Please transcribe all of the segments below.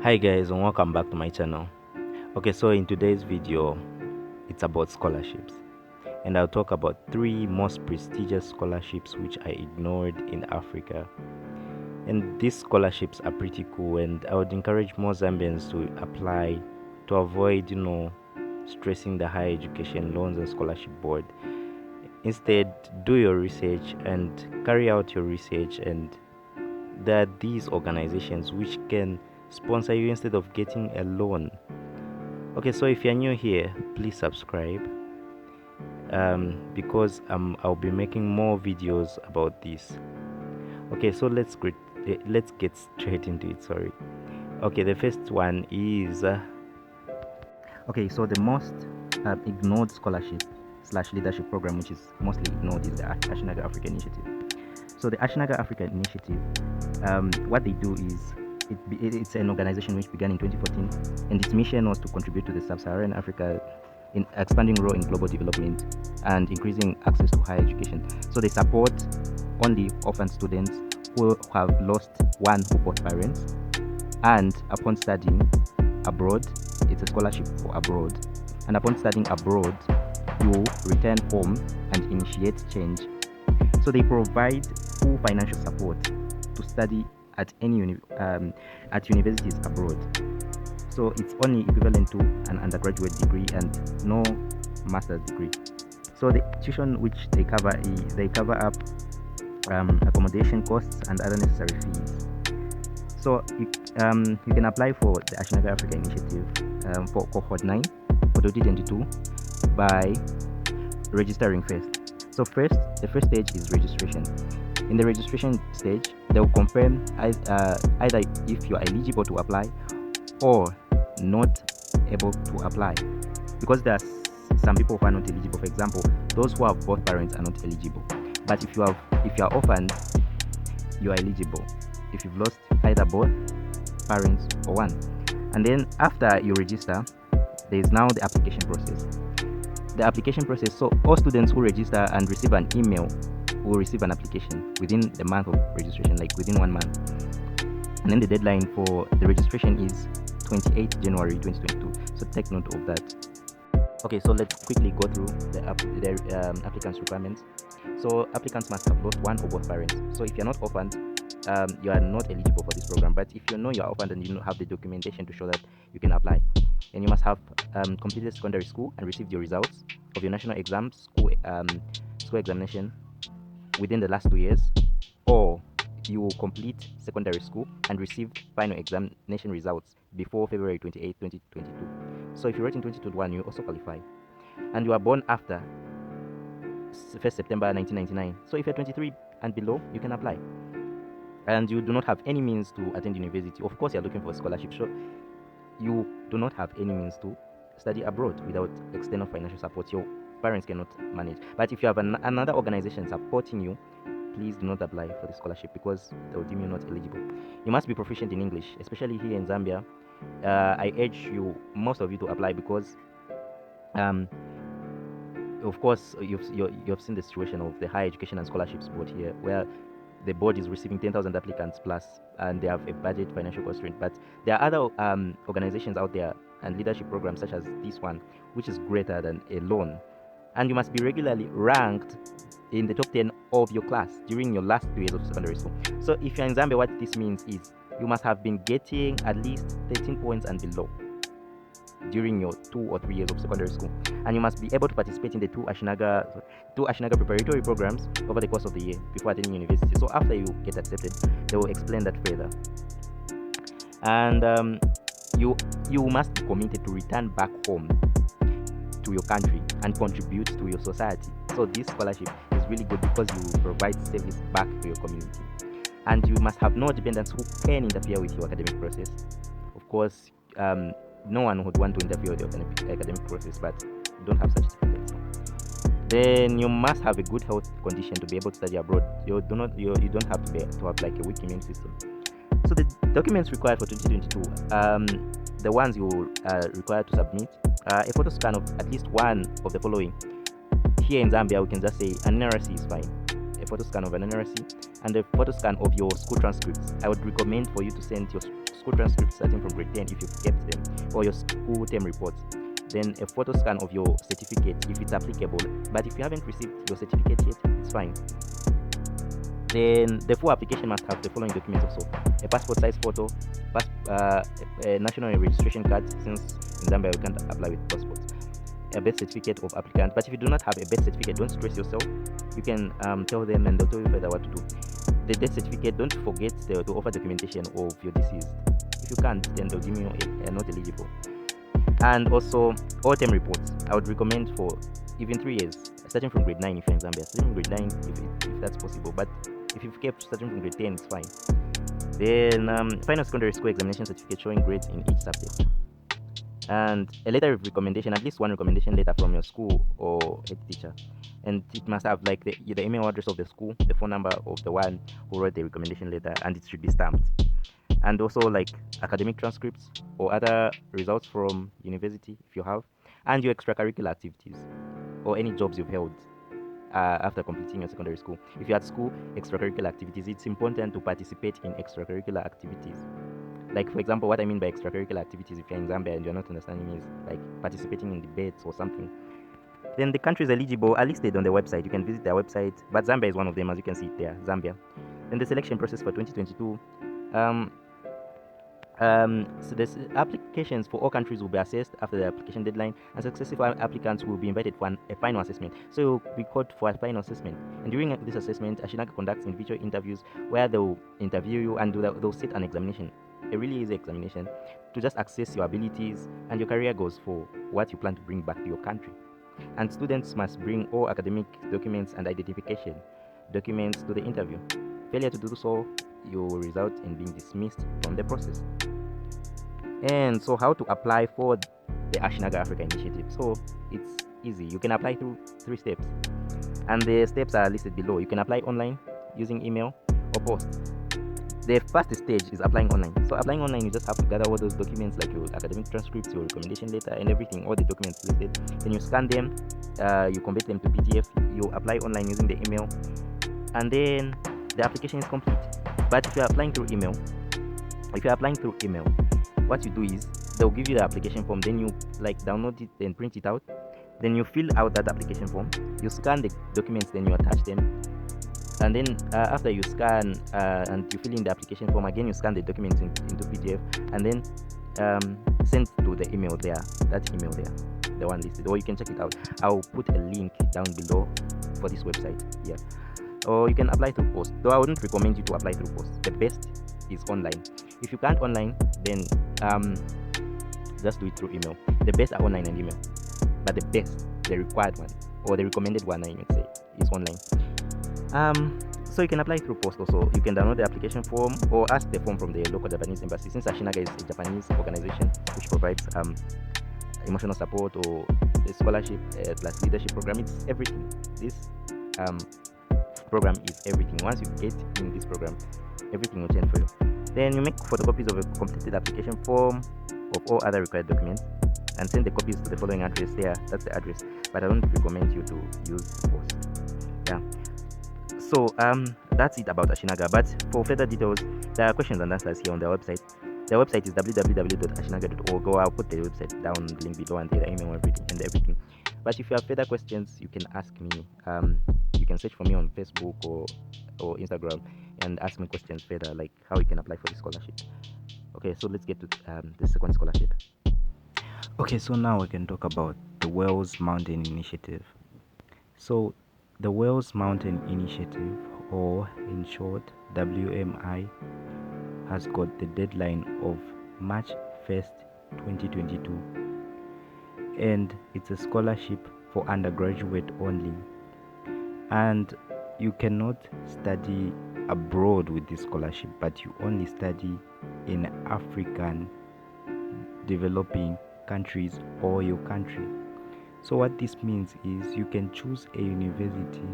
Hi guys, and welcome back to my channel. Okay, so in today's video it's about scholarships, and I'll talk about three most prestigious scholarships which I ignored in Africa. And these scholarships are pretty cool, and I would encourage more Zambians to apply to avoid stressing the higher education loans and scholarship board. Instead, do your research and carry out your research, and there are these organizations which can sponsor you instead of getting a loan. Okay, so if you're new here, please subscribe, because I'll be making more videos about this. Okay, so let's get straight into it. Sorry. Okay, the first one is okay, so the most ignored scholarship / leadership program, which is mostly ignored, is the Ashinaga Africa Initiative. So the Ashinaga Africa Initiative, what they do is it's an organization which began in 2014, and its mission was to contribute to the sub-Saharan Africa in expanding role in global development and increasing access to higher education. So they support only orphan students who have lost one or both parents, and upon studying abroad, it's a scholarship for abroad, and upon studying abroad, you return home and initiate change. So they provide full financial support to study at any at universities abroad. So it's only equivalent to an undergraduate degree and no master's degree. So the tuition which they cover up accommodation costs and other necessary fees. So you can apply for the Ashinaga Africa Initiative for cohort 9 for 2022 by registering first. So the first stage is registration. In the registration stage, they will confirm either if you are eligible to apply or not able to apply, because there are some people who are not eligible. For example, those who have both parents are not eligible. But if you are orphaned, you are eligible if you've lost either both parents or one. And then after you register, there is now the application process. So all students who register and receive an email will receive an application within the month of registration, like within 1 month. And then the deadline for the registration is 28th January 2022. So take note of that. Okay, so let's quickly go through the applicants requirements. So applicants must have lost one or both parents. So if you're not orphaned, you are not eligible for this program. But if you know you're orphaned and you don't have the documentation to show that, you can apply. And you must have completed secondary school and received your results of your national exam school examination within the last 2 years, or you will complete secondary school and receive final examination results before February 28, 2022. So if you wrote in 2021, you also qualify. And you are born after 1st September 1999. So if you're 23 and below, you can apply. And you do not have any means to attend university. Of course, you're looking for a scholarship. So you do not have any means to study abroad without external financial support. Your parents cannot manage. But if you have another organization supporting you, please do not apply for the scholarship, because they will deem you not eligible. You must be proficient in English, especially here in Zambia. I urge most of you to apply, because of course you've seen the situation of the higher education and scholarships board here, where the board is receiving 10,000 applicants plus, and they have a budget financial constraint. But there are other organizations out there and leadership programs such as this one, which is greater than a loan. And you must be regularly ranked in the top 10 of your class during your last 2 years of secondary school. So if you're in Zambia, what this means is you must have been getting at least 13 points and below during your 2 or 3 years of secondary school. And you must be able to participate in the two Ashinaga preparatory programs over the course of the year before attending university. So after you get accepted, they will explain that further. And you must be committed to return back home to your country and contribute to your society. So this scholarship is really good because you provide service back to your community. And you must have no dependents who can interfere with your academic process. Of course, no one would want to interfere with your academic process, but you don't have such dependents. Then you must have a good health condition to be able to study abroad. You don't have to have like a weak immune system. So the documents required for 2022, the ones you require to submit, a photo scan of at least one of the following. Here in Zambia, we can just say an NRC is fine. photo scan of an NRC and a photo scan of your school transcripts. I would recommend for you to send your school transcripts starting from grade 10 if you've kept them, or your school term reports. Then a photo scan of your certificate if it's applicable. But if you haven't received your certificate yet, it's fine. Then the full application must have the following documents also: a passport size photo, a national registration card, since in Zambia we can't apply with passports, a birth certificate of applicant. But if you do not have a birth certificate, don't stress yourself. You can tell them and they'll tell you further what to do. The death certificate, don't forget to offer documentation of your deceased. If you can't, then they'll deem you not eligible. And also all term reports, I would recommend for even 3 years, starting from grade 9 if you're in Zambia, starting from grade 9 if that's possible. But if you've kept starting from grade 10, it's fine. Then final secondary school examination certificate showing grades in each subject, and a letter of recommendation, at least one recommendation letter from your school or head teacher, and it must have like the email address of the school, the phone number of the one who wrote the recommendation letter, and it should be stamped. And also like academic transcripts or other results from university if you have, and your extracurricular activities or any jobs you've held after completing your secondary school. If you're at school, extracurricular activities, it's important to participate in extracurricular activities. Like, for example, what I mean by extracurricular activities, if you're in Zambia and you're not understanding, is like participating in debates or something. Then the countries eligible are listed on the website. You can visit their website, but Zambia is one of them, as you can see it there, Zambia. Then the selection process for 2022. So the applications for all countries will be assessed after the application deadline, and successful applicants will be invited for a final assessment. So you'll be called for a final assessment, and during this assessment, Ashinaga conducts individual interviews where they'll interview you and they'll set an examination, a really easy examination, to just assess your abilities and your career goals for what you plan to bring back to your country. And students must bring all academic documents and identification documents to the interview. Failure to do so, you will result in being dismissed from the process. And so how to apply for the Ashinaga Africa Initiative? So it's easy. You can apply through 3 steps, and the steps are listed below. You can apply online using email or post. The first stage is applying online. So applying online, you just have to gather all those documents like your academic transcripts, your recommendation letter, and everything, all the documents listed. Then you scan them, you convert them to PDF, you apply online using the email, and then the application is complete. But if you're applying through email, what you do is they'll give you the application form, then you like download it and print it out, then you fill out that application form, you scan the documents, then you attach them, and then after you scan and you fill in the application form again, you scan the documents into PDF, and then send to the email there, that email there, the one listed, or you can check it out. I'll put a link down below for this website here. Or you can apply through post, though I wouldn't recommend you to apply through post. The best is online. If you can't online, then just do it through email. The best are online and email, but the best, the required one, or the recommended one, I might say, is online. So you can apply through post also. You can download the application form or ask the form from the local Japanese embassy, since Ashinaga is a Japanese organization which provides emotional support or a scholarship plus leadership program. It's everything. This program is everything. Once you get in this program, everything will change for you. Then you make photocopies of a completed application form of all other required documents and send the copies to the following address there. That's the address, but I don't recommend you to use post. Yeah. So that's it about Ashinaga. But for further details, there are questions and answers here on their website. Their website is www.ashinaga.org. I'll put the website down, the link below, and the email, everything. But if you have further questions, you can ask me. You can search for me on Facebook or Instagram and ask me questions further, like how you can apply for the scholarship. Okay, so let's get to the second scholarship. Okay, so now we can talk about the Wales Mountain Initiative. So the Wales Mountain Initiative, or in short WMI, has got the deadline of March 1st, 2022, and it's a scholarship for undergraduate only, and you cannot study abroad with this scholarship, but you only study in African developing countries or your country. So what this means is you can choose a university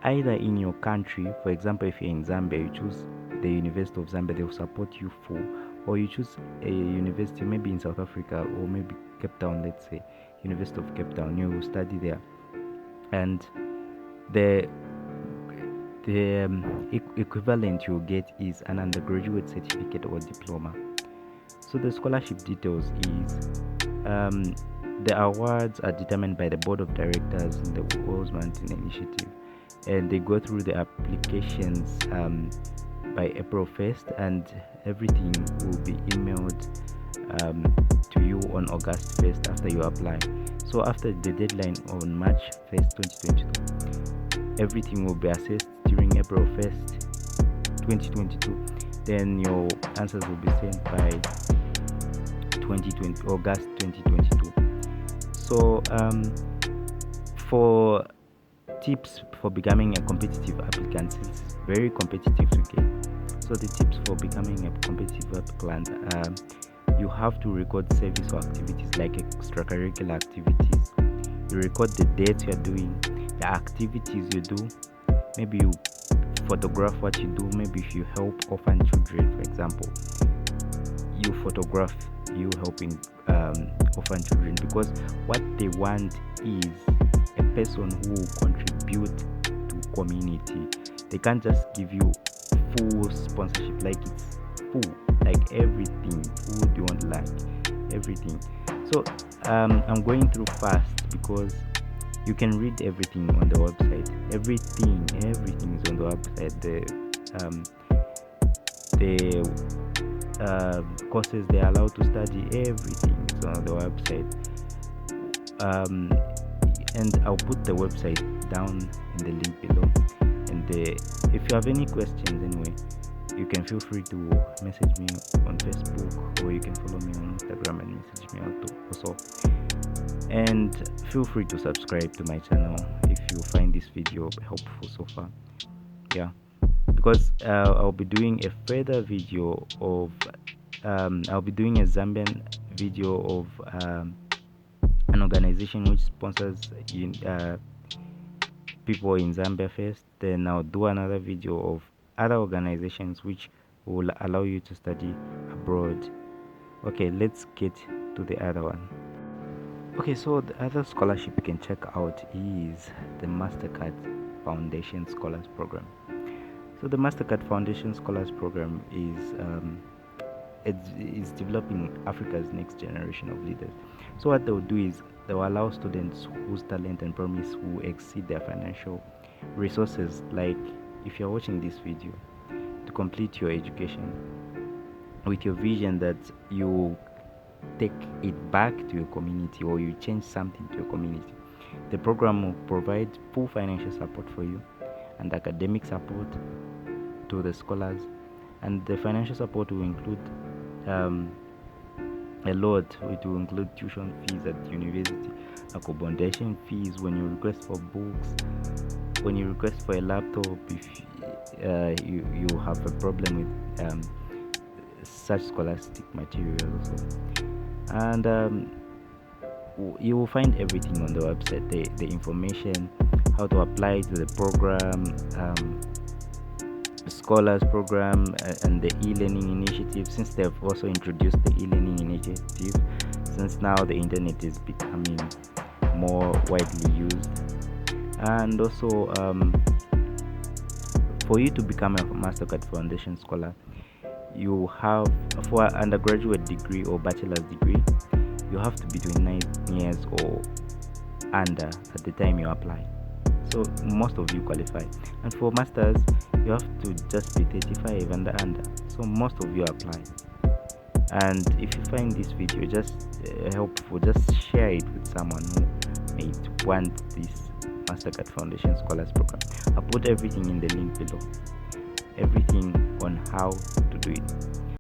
either in your country. For example, if you're in Zambia, you choose the University of Zambia, they will support you full, or you choose a university maybe in South Africa or maybe Cape Town, let's say University of Cape Town, you will study there, and the the equivalent you get is an undergraduate certificate or diploma. So the scholarship details is the awards are determined by the board of directors in the Walls Mountain Initiative, and they go through the applications by April 1st, and everything will be emailed to you on August 1st after you apply. So after the deadline on March 1st 2022, everything will be assessed during April 1st 2022. Then your answers will be sent by August 2022. So for tips for becoming a competitive applicant, it's very competitive to get. So the tips for becoming a competitive applicant, you have to record service or activities like extracurricular activities. You record the dates you are doing, the activities you do. Maybe you photograph what you do. Maybe if you help orphan children, for example, you photograph you helping orphan children, because what they want is a person who will contribute to community. They can't just give you full sponsorship, like it's full, like everything, food you want, like everything. So I'm going through fast because you can read everything on the website. Everything is on the website. The courses they are allowed to study, everything is on the website. And I'll put the website down in the link below. And if you have any questions anyway, you can feel free to message me on Facebook, or you can follow me on Instagram and message me also. And feel free to subscribe to my channel if you find this video helpful so far. Yeah, because I'll be doing a further video of I'll be doing a Zambian video of an organization which sponsors people in Zambia first. Then I'll do another video of other organizations which will allow you to study abroad. Okay, let's get to the other one. Okay, so the other scholarship you can check out is the MasterCard Foundation Scholars Program. So the MasterCard Foundation Scholars Program is developing Africa's next generation of leaders. So what they'll do is they will allow students whose talent and promise will exceed their financial resources, like if you're watching this video, to complete your education with your vision that you take it back to your community, or you change something to your community. The program will provide full financial support for you and academic support to the scholars, and the financial support will include a lot. It will include tuition fees at university, accommodation fees when you request for books, when you request for a laptop, if you have a problem with such scholastic materials also. And you will find everything on the website, the information, how to apply to the program, scholars program, and the e-learning initiative, since they've also introduced the e-learning initiative, since now the internet is becoming more widely used. And also for you to become a MasterCard Foundation scholar, you have, for an undergraduate degree or bachelor's degree, you have to be 29 years or under at the time you apply. So most of you qualify. And for masters, you have to just be 35 and under. So most of you apply. And if you find this video just helpful, just share it with someone who may want this MasterCard Foundation Scholars Program. I'll put everything in the link below. Everything on how to do it.